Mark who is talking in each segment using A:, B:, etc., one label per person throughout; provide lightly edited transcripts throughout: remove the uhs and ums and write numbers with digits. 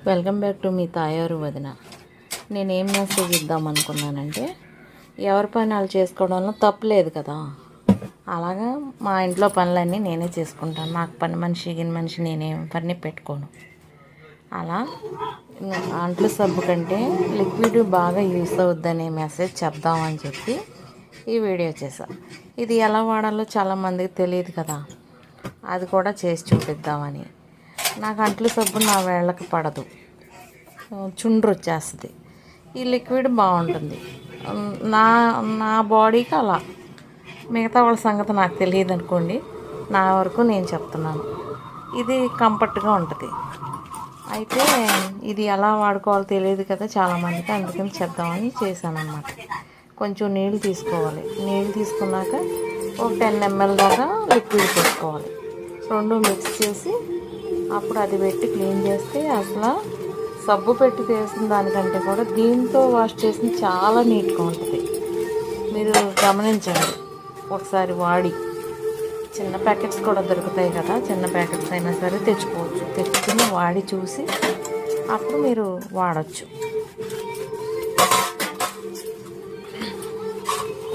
A: Welcome back to me తాయారు వదిన. నేనేం మెసేజ్ ఇద్దాం అనుకున్నానంటే, ఎవరి పని వాళ్ళు చేసుకోవడంలో తప్పులేదు కదా. అలాగా మా ఇంట్లో పనులన్నీ నేనే చేసుకుంటాను. నాకు పని మనిషి నేనేం పని పెట్టుకోను. అలా అంట్లు సబ్బు కంటే లిక్విడ్ బాగా యూస్ అవుద్దనే మెసేజ్ చెప్దామని చెప్పి ఈ వీడియో చేశా. ఇది ఎలా వాడాలో చాలామందికి తెలియదు కదా, అది కూడా చేసి చూపిద్దామని. నాకు అంట్లు సబ్బు నా వేళ్ళకి పడదు, చుండ్రు వచ్చేస్తుంది. ఈ లిక్విడ్ బాగుంటుంది నా నా బాడీకి. అలా మిగతా వాళ్ళ సంగతి నాకు తెలియదు అనుకోండి, నా వరకు నేను చెప్తున్నాను. ఇది కంఫర్ట్గా ఉంటుంది. అయితే ఇది ఎలా వాడుకోవాలో తెలియదు కదా చాలామందికి, అందుకని చెప్దామని చేశాను అన్నమాట. కొంచెం నీళ్ళు తీసుకోవాలి. నీళ్ళు తీసుకున్నాక ఒక 10 ml దాకా లిక్విడ్ తీసుకోవాలి. రెండు మిక్స్ చేసి అప్పుడు అది పెట్టి క్లీన్ చేస్తే అసలు సబ్బు పెట్టి చేసిన దానికంటే కూడా దీంతో వాష్ చేసిన చాలా నీట్గా ఉంటుంది. మీరు గమనించండి ఒకసారి వాడి. చిన్న ప్యాకెట్స్ కూడా దొరుకుతాయి కదా, చిన్న ప్యాకెట్స్ అయినా సరే తెచ్చుకోవచ్చు. తెచ్చుకుని వాడి చూసి అప్పుడు మీరు వాడచ్చు.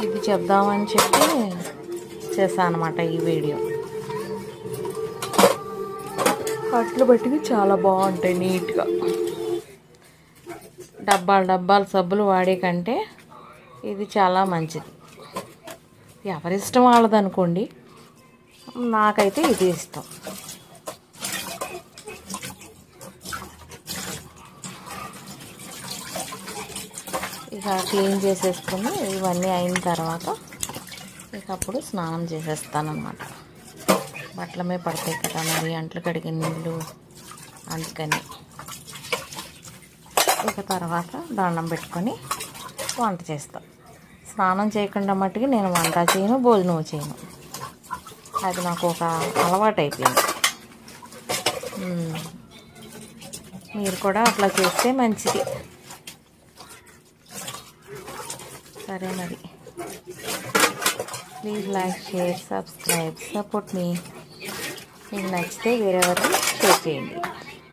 A: ఇది చెప్దామని చెప్పి చేశాను అన్నమాట ఈ వీడియో. అట్లు బట్టి చాలా బాగుంటాయి నీట్గా. డబ్బాలు సబ్బులు వాడే కంటే ఇది చాలా మంచిది. ఎవరిష్టం వాళ్ళది అనుకోండి, నాకైతే ఇది ఇష్టం. ఇక క్లీన్ చేసేసుకుని ఇవన్నీ అయిన తర్వాత ఇక అప్పుడు స్నానం చేసేస్తానన్నమాట. బట్టల మీద పడతాయి కదా మరి అంట్లు కడిగిన నీళ్ళు, అందుకని ఇక తర్వాత దండం పెట్టుకొని వంట చేస్తాను. స్నానం చేయకుండా మట్టుకి నేను వంట చేయను, భోజనం చేయను. అది నాకు ఒక అలవాటు అయిపోయింది. మీరు కూడా అట్లా చేస్తే మంచిది. సరే మరి, please like, share, subscribe, support me. మీకు నచ్చితే వేరే వారికి షేర్ చేయండి.